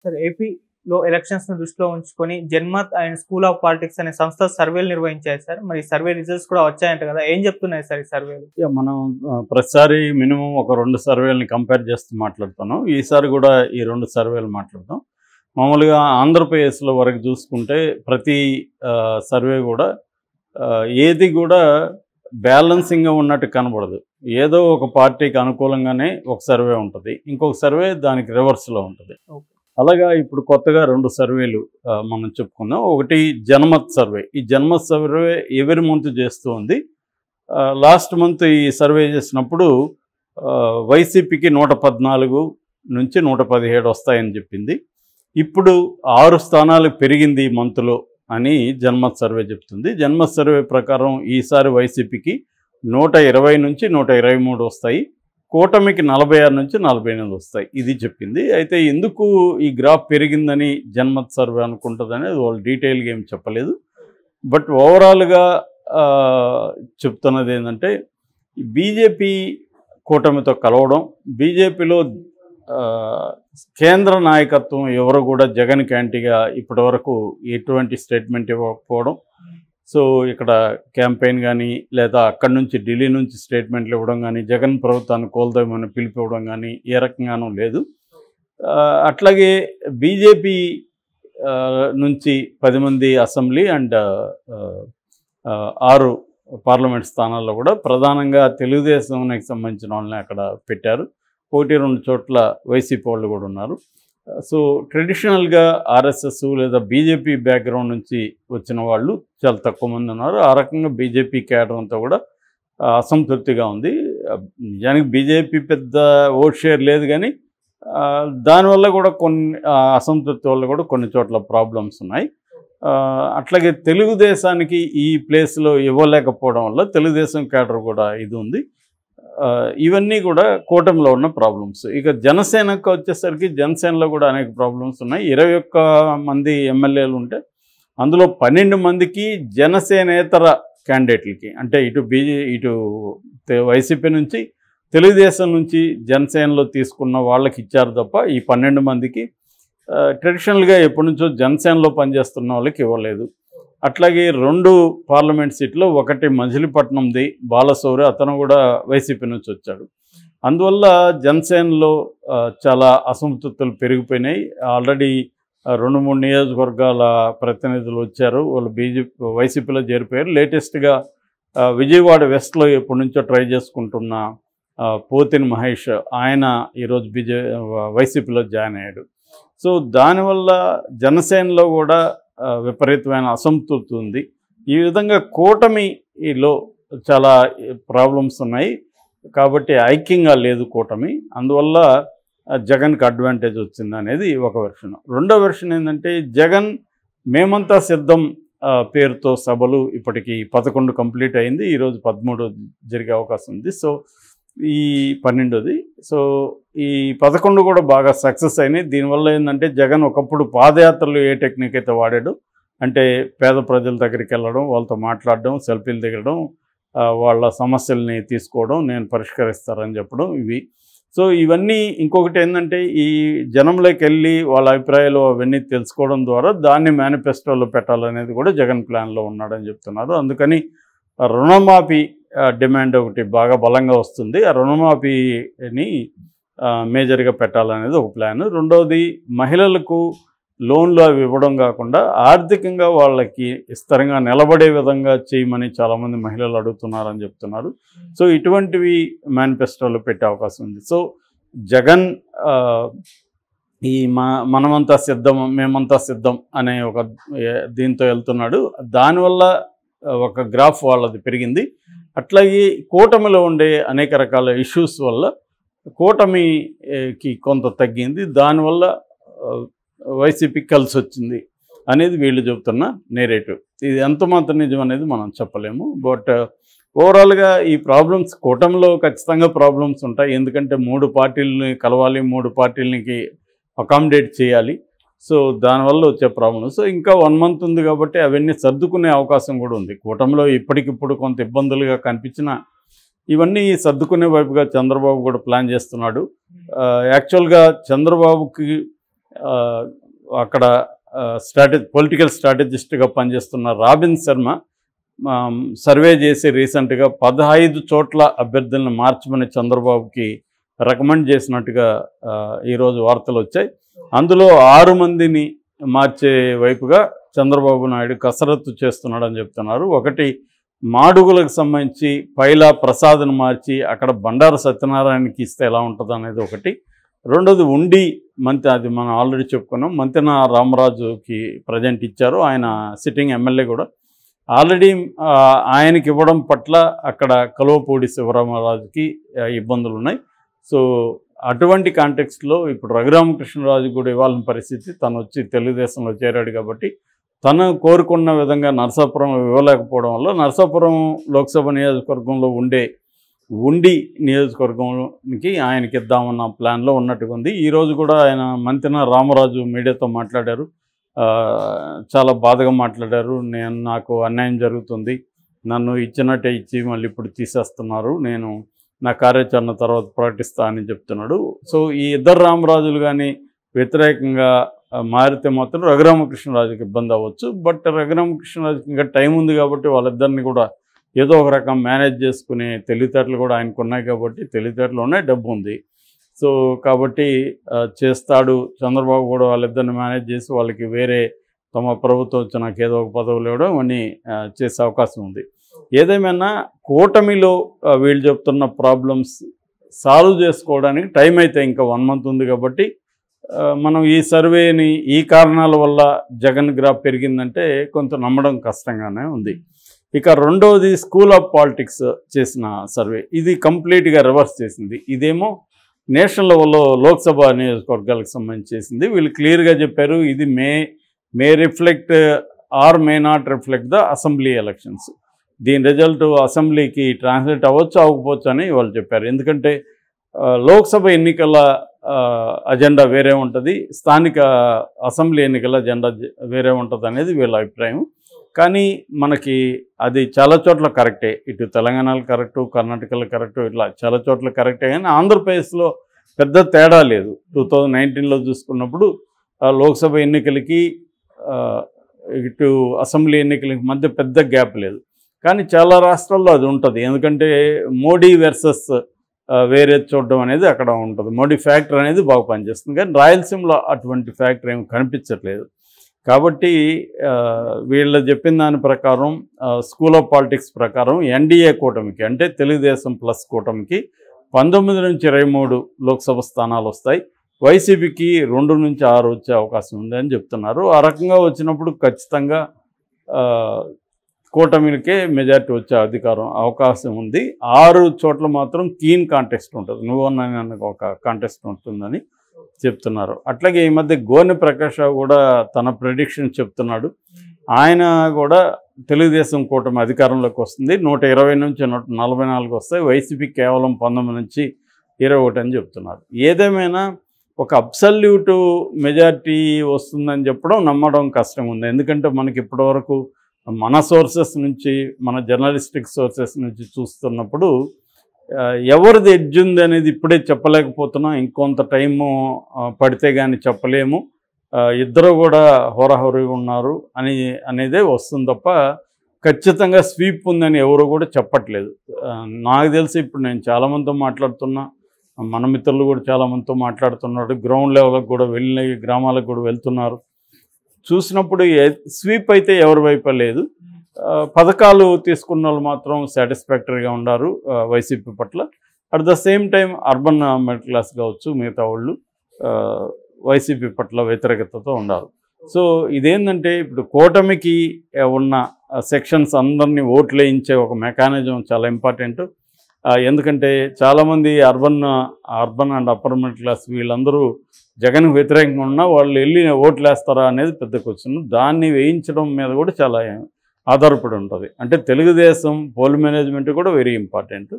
Sir ఏపీలో ఎలక్షన్స్‌ని దృష్టిలో ఉంచుకొని Janmat and school of politics అనే సంస్థ సర్వేలు నిర్వహించాయి సార్. మరి సర్వే రిజల్ట్స్ కూడా వచ్చాయంట కదా! ఏం చెప్తున్నాయి సార్ ఈ సర్వేలు? మనం ప్రతిసారి మినిమం ఒక 2 సర్వేలని కంపేర్ చేస్తూ మాట్లాడుతున్నాం. ఈసారి కూడా ఈ 2 సర్వేలు మాట్లాడతాం. మామూలుగా ఆంధ్రప్రదేశ్లో వరకు చూసుకుంటే ప్రతి సర్వే కూడా ఏది కూడా బ్యాలెన్సింగ్గా ఉన్నట్టు కనబడదు. ఏదో ఒక పార్టీకి అనుకూలంగానే ఒక సర్వే ఉంటుంది, ఇంకొక సర్వే దానికి రివర్స్లో ఉంటుంది. అలాగా ఇప్పుడు కొత్తగా 2 సర్వేలు మనం చెప్పుకుందాం. ఒకటి జనమత్ సర్వే. ఈ జనమత్ సర్వే ఎవరి మంత్ చేస్తూ ఉంది. లాస్ట్ మంత్ ఈ సర్వే చేసినప్పుడు వైసీపీకి 114 నుంచి 117 వస్తాయని చెప్పింది. ఇప్పుడు 6 స్థానాలు పెరిగింది ఈ మంత్లో అని జన్మత్ సర్వే చెప్తుంది. జన్మత్ సర్వే ప్రకారం ఈసారి వైసీపీకి 120 నుంచి 123 వస్తాయి, కూటమికి 46 నుంచి 48 వస్తాయి. ఇది చెప్పింది. అయితే ఎందుకు ఈ గ్రాఫ్ పెరిగిందని జన్మత్ సర్వే అనుకుంటుందని వాళ్ళు డీటెయిల్గా ఏం చెప్పలేదు. బట్ ఓవరాల్గా చెప్తున్నది ఏంటంటే బీజేపీ కూటమితో కలవడం, బీజేపీలో కేంద్ర నాయకత్వం ఎవరు కూడా జగన్కి యాంటీగా ఇప్పటి వరకు ఎటువంటి స్టేట్మెంట్ ఇవ్వకపోవడం. సో ఇక్కడ క్యాంపెయిన్ కానీ లేదా అక్కడి నుంచి ఢిల్లీ నుంచి స్టేట్మెంట్లు ఇవ్వడం కానీ, జగన్ ప్రభుత్వాన్ని కోల్దామని పిలిపివ్వడం కానీ ఏ రకంగానూ లేదు. అట్లాగే బీజేపీ నుంచి 10 మంది అసెంబ్లీ అండ్ 6 పార్లమెంట్ స్థానాల్లో కూడా ప్రధానంగా తెలుగుదేశానికి సంబంధించిన వాళ్ళని అక్కడ పెట్టారు. 1-2 చోట్ల వైసీపీ వాళ్ళు కూడా ఉన్నారు. సో ట్రెడిషనల్గా ఆర్ఎస్ఎస్ లేదా బీజేపీ బ్యాక్గ్రౌండ్ నుంచి వచ్చిన వాళ్ళు చాలా తక్కువ మంది ఉన్నారు. ఆ రకంగా బీజేపీ క్యాడర్ అంతా కూడా అసంతృప్తిగా ఉంది. నిజానికి బీజేపీ పెద్ద ఓట్ షేర్ లేదు, కానీ దానివల్ల కూడా కొన్ని అసంతృప్తి వల్ల కూడా కొన్ని చోట్ల ప్రాబ్లమ్స్ ఉన్నాయి. అట్లాగే తెలుగుదేశానికి ఈ ప్లేస్లో ఇవ్వలేకపోవడం వల్ల తెలుగుదేశం క్యాడర్ కూడా ఇది ఉంది. ఇవన్నీ కూడా కూటమిలో ఉన్న ప్రాబ్లమ్స్. ఇక జనసేనకు వచ్చేసరికి జనసేనలో కూడా అనేక ప్రాబ్లమ్స్ ఉన్నాయి. 21 మంది ఎమ్మెల్యేలు ఉంటే అందులో 12 మందికి జనసేనేతర క్యాండిడేట్లకి, అంటే ఇటు వైసీపీ నుంచి తెలుగుదేశం నుంచి జనసేనలో తీసుకున్న వాళ్ళకి ఇచ్చారు తప్ప ఈ 12 మందికి ట్రెడిషనల్గా ఎప్పటి నుంచో జనసేనలో పనిచేస్తున్న వాళ్ళకి ఇవ్వలేదు. అట్లాగే 2 పార్లమెంట్ సీట్లు, ఒకటి మజిలీపట్నంది బాలశౌరి, అతను కూడా వైసీపీ నుంచి వచ్చాడు. అందువల్ల జనసేనలో చాలా అసంతృప్తులు పెరిగిపోయినాయి. ఆల్రెడీ 2-3 నియోజకవర్గాల ప్రతినిధులు వచ్చారు, వాళ్ళు వైసీపీలో చేరిపోయారు. లేటెస్ట్గా విజయవాడ వెస్ట్లో ఎప్పటి నుంచో ట్రై చేసుకుంటున్న పోతిని మహేష్, ఆయన ఈరోజు వైసీపీలో జాయిన్ అయ్యాడు. సో దానివల్ల జనసేనలో కూడా విపరీతమైన అసంతృప్తి ఉంది. ఈ విధంగా కూటమిలో చాలా ప్రాబ్లమ్స్ ఉన్నాయి కాబట్టి ఐక్యంగా లేదు కూటమి. అందువల్ల జగన్కి అడ్వాంటేజ్ వచ్చింది అనేది ఒక వెర్షన్. రెండో వెర్షన్ ఏంటంటే జగన్ మేమంతా సిద్ధం పేరుతో సభలు ఇప్పటికీ 11 కంప్లీట్ అయింది. ఈరోజు 13 జరిగే అవకాశం ఉంది. సో ఈ 12ది. సో ఈ 11 కూడా బాగా సక్సెస్ అయినాయి. దీనివల్ల ఏంటంటే జగన్ ఒకప్పుడు పాదయాత్రలు ఏ టెక్నిక్ అయితే వాడాడు, అంటే పేద ప్రజల దగ్గరికి వెళ్ళడం, వాళ్ళతో మాట్లాడడం, సెల్ఫీలు దిగడం, వాళ్ళ సమస్యల్ని తీసుకోవడం, నేను పరిష్కరిస్తారని చెప్పడం, ఇవి. సో ఇవన్నీ ఇంకొకటి ఏంటంటే ఈ జనంలోకి వెళ్ళి వాళ్ళ అభిప్రాయాలు అవన్నీ తెలుసుకోవడం ద్వారా దాన్ని మేనిఫెస్టోలో పెట్టాలనేది కూడా జగన్ ప్లాన్లో ఉన్నాడని చెప్తున్నారు. అందుకని రుణమాఫీ డిమాండ్ ఒకటి బాగా బలంగా వస్తుంది. ఆ రుణమాఫీని మేజర్గా పెట్టాలనేది ఒక ప్లాన్. రెండవది మహిళలకు లోన్లు అవి ఇవ్వడం కాకుండా ఆర్థికంగా వాళ్ళకి స్థిరంగా నిలబడే విధంగా చేయమని చాలామంది మహిళలు అడుగుతున్నారని చెప్తున్నారు. సో ఇటువంటివి మేనిఫెస్టోలో పెట్టే అవకాశం ఉంది. సో జగన్ ఈ మనమంతా సిద్ధం, మేమంతా సిద్ధం అనే ఒక దీంతో వెళ్తున్నాడు. దానివల్ల ఒక గ్రాఫ్ వాళ్ళది పెరిగింది. అట్లాగే కూటమిలో ఉండే అనేక రకాల ఇష్యూస్ వల్ల కూటమికి కొంత తగ్గింది. దానివల్ల వైసీపీ కలిసి వచ్చింది అనేది వీళ్ళు చెబుతున్న నేరేటివ్. ఇది ఎంతమాత్రం నిజం అనేది మనం చెప్పలేము. బట్ ఓవరాల్గా ఈ ప్రాబ్లమ్స్ కూటమిలో ఖచ్చితంగా ప్రాబ్లమ్స్ ఉంటాయి. ఎందుకంటే 3 పార్టీలని కలవాలి, 3 పార్టీలకి అకామిడేట్ చేయాలి. సో దానివల్ల వచ్చే ప్రాబ్లమ్స్. సో ఇంకా 1 మంత్ ఉంది కాబట్టి అవన్నీ సర్దుకునే అవకాశం కూడా ఉంది. కూటమిలో ఇప్పటికిప్పుడు కొంత ఇబ్బందులుగా కనిపించిన ఇవన్నీ సర్దుకునే వైపుగా చంద్రబాబు కూడా ప్లాన్ చేస్తున్నాడు. యాక్చువల్గా చంద్రబాబుకి అక్కడ పొలిటికల్ స్ట్రాటజిస్ట్గా పనిచేస్తున్న రాబిన్ శర్మ సర్వే చేసి రీసెంట్గా 15 చోట్ల అభ్యర్థులను మార్చమని చంద్రబాబుకి రికమెండ్ చేసినట్టుగా ఈరోజు వార్తలు వచ్చాయి. అందులో 6 మందిని మార్చే వైపుగా చంద్రబాబు నాయుడు కసరత్తు చేస్తున్నాడని చెప్తున్నారు. ఒకటి మాడుగులకు సంబంధించి పైలా ప్రసాద్ను మార్చి అక్కడ బండారు సత్యనారాయణకి ఇస్తే ఎలా ఉంటుంది అనేది ఒకటి. రెండోది ఉండి అది మనం ఆల్రెడీ చెప్పుకున్నాం, మంతెన రామరాజుకి ప్రజెంట్ ఇచ్చారు. ఆయన సిట్టింగ్ ఎమ్మెల్యే కూడా. ఆల్రెడీ ఆయనకి ఇవ్వడం పట్ల అక్కడ కలువపూడి శివరామరాజుకి ఇబ్బందులు ఉన్నాయి. సో అటువంటి కాంటెక్స్ట్లో ఇప్పుడు రఘురామకృష్ణరాజు కూడా ఇవ్వాలని పరిస్థితి. తను వచ్చి తెలుగుదేశంలో చేరాడు కాబట్టి తను కోరుకున్న విధంగా నరసాపురం ఇవ్వలేకపోవడం వల్ల నరసాపురం లోక్సభ నియోజకవర్గంలో ఉండి నియోజకవర్గానికి ఆయనకి ఇద్దామన్న ప్లాన్లో ఉన్నట్టుగా ఉంది. ఈరోజు కూడా ఆయన మంతెన రామరాజు మీడియాతో మాట్లాడారు. చాలా బాధగా మాట్లాడారు. నాకు అన్యాయం జరుగుతుంది, నన్ను ఇచ్చినట్టే ఇచ్చి మళ్ళీ ఇప్పుడు తీసేస్తున్నారు, నేను నా కార్యాచరణ తర్వాత ప్రకటిస్తా అని చెప్తున్నాడు. సో ఈ ఇద్దరు రామరాజులు కానీ వ్యతిరేకంగా మారితే మాత్రం రఘురామకృష్ణరాజుకి ఇబ్బంది అవ్వచ్చు. బట్ రఘురామకృష్ణరాజుకి ఇంకా టైం ఉంది కాబట్టి వాళ్ళిద్దరిని కూడా ఏదో ఒక రకం మేనేజ్ చేసుకునే తెలివితేటలు కూడా ఆయనకు ఉన్నాయి కాబట్టి, తెలివితేటలు ఉన్నాయి, డబ్బు ఉంది. సో కాబట్టి చేస్తాడు. చంద్రబాబు కూడా వాళ్ళిద్దరిని మేనేజ్ చేసి వాళ్ళకి వేరే తమ ప్రభుత్వం వచ్చి నాకు ఏదో ఒక పదవులు ఇవ్వడం అని చేసే అవకాశం ఉంది. ఏదేమైనా కూటమిలో వీళ్ళు చెప్తున్న ప్రాబ్లమ్స్ సాల్వ్ చేసుకోవడానికి టైం అయితే ఇంకా 1 మంత్ ఉంది కాబట్టి మనం ఈ సర్వేని ఈ కారణాల వల్ల జగన్ గ్రాఫ్ పెరిగిందంటే కొంత నమ్మడం కష్టంగానే ఉంది. ఇక రెండవది స్కూల్ ఆఫ్ పాలిటిక్స్ చేసిన సర్వే, ఇది కంప్లీట్గా రివర్స్ చేసింది. ఇదేమో నేషనల్ లెవెల్లో లోక్సభ నియోజకవర్గాలకు సంబంధించి చేసింది. వీళ్ళు క్లియర్గా చెప్పారు ఇది may reflect or may not reflect the assembly elections. దీని రిజల్ట్ అసెంబ్లీకి ట్రాన్స్లేట్ అవ్వచ్చు అవ్వకపోవచ్చు అని వాళ్ళు చెప్పారు. ఎందుకంటే లోక్సభ ఎన్నికల అజెండా వేరే ఉంటుంది, స్థానిక అసెంబ్లీ ఎన్నికల అజెండా వేరే ఉంటుంది అనేది వీళ్ళ అభిప్రాయం. కానీ మనకి అది చాలా చోట్ల కరెక్టే. ఇటు తెలంగాణలో కరెక్టు, కర్ణాటకలో కరెక్టు, ఇట్లా చాలా చోట్ల కరెక్టే. కానీ ఆంధ్రప్రదేశ్లో పెద్ద తేడా లేదు. 2019లో చూసుకున్నప్పుడు లోక్సభ ఎన్నికలకి ఇటు అసెంబ్లీ ఎన్నికలకి మధ్య పెద్ద గ్యాప్ లేదు. కానీ చాలా రాష్ట్రాల్లో అది ఉంటుంది. ఎందుకంటే మోడీ వర్సెస్ వేరే చూడడం అనేది అక్కడ ఉంటుంది. మోడీ ఫ్యాక్టర్ అనేది బాగా పనిచేస్తుంది. కానీ రాయలసీమలో అటువంటి ఫ్యాక్టర్ ఏమి కనిపించట్లేదు. కాబట్టి వీళ్ళు చెప్పిన దాని ప్రకారం స్కూల్ ఆఫ్ పాలిటిక్స్ ప్రకారం ఎన్డీఏ కూటమికి అంటే తెలుగుదేశం ప్లస్ కూటమికి 19 నుంచి 23 లోక్సభ స్థానాలు వస్తాయి. వైసీపీకి 2 నుంచి 6 వచ్చే అవకాశం ఉంది అని చెప్తున్నారు. ఆ రకంగా వచ్చినప్పుడు ఖచ్చితంగా కూటమికే మెజారిటీ వచ్చే అవకాశం ఉంది. 6 చోట్ల మాత్రం కీన్ కాంటెస్ట్ ఉంటుంది, నువ్వు ఒక కాంటెస్ట్ ఉంటుందని చెప్తున్నారు. అట్లాగే ఈ మధ్య గోనె ప్రకాష్ రావు కూడా తన ప్రెడిక్షన్ చెప్తున్నాడు. ఆయన కూడా తెలుగుదేశం కూటమి అధికారంలోకి వస్తుంది, 120 నుంచి 144 వస్తాయి, వైసీపీ కేవలం 19 నుంచి 21 అని చెప్తున్నారు. ఏదేమైనా ఒక అబ్సల్యూట్ మెజారిటీ వస్తుందని చెప్పడం నమ్మడం కష్టం ఉంది. ఎందుకంటే మనకి ఇప్పటివరకు మన సోర్సెస్ నుంచి, మన జర్నలిస్టిక్ సోర్సెస్ నుంచి చూస్తున్నప్పుడు ఎవరిది ఎడ్జ్ ఉంది అనేది ఇప్పుడే చెప్పలేకపోతున్నాం. ఇంకొంత టైము పడితే కానీ చెప్పలేము. ఇద్దరు కూడా హోరాహోరీగా ఉన్నారు అనేదే వస్తుంది తప్ప ఖచ్చితంగా స్వీప్ ఉందని ఎవరు కూడా చెప్పట్లేదు. నాకు తెలిసి ఇప్పుడు నేను చాలామందితో మాట్లాడుతున్నా, మన మిత్రులు కూడా చాలామందితో మాట్లాడుతున్నాడు, గ్రౌండ్ లెవెల్కి కూడా వెళ్ళిన గ్రామాలకు కూడా వెళ్తున్నారు. చూసినప్పుడు స్వీప్ అయితే ఎవరి వైపు లేదు. పథకాలు తీసుకున్న వాళ్ళు మాత్రం సాటిస్ఫాక్టరీగా ఉన్నారు వైసీపీ పట్ల. At the same time urban middle class కావచ్చు, మిగతా వాళ్ళు వైసీపీ పట్ల వ్యతిరేకతతో ఉన్నారు. సో ఇదేంటంటే ఇప్పుడు కూటమికి ఉన్న సెక్షన్స్ అందరినీ ఓట్లు వేయించే ఒక మెకానిజం చాలా ఇంపార్టెంట్. ఎందుకంటే చాలామంది urban and upper middle class వీళ్ళందరూ జగన్కు వ్యతిరేకంగా ఉన్నా వాళ్ళు వెళ్ళి ఓట్లు వేస్తారా అనేది పెద్ద క్వశ్చన్. దాన్ని వేయించడం మీద కూడా చాలా ఆధారపడి ఉంటుంది. అంటే తెలుగుదేశం పోల్ మేనేజ్మెంట్ కూడా వెరీ ఇంపార్టెంట్.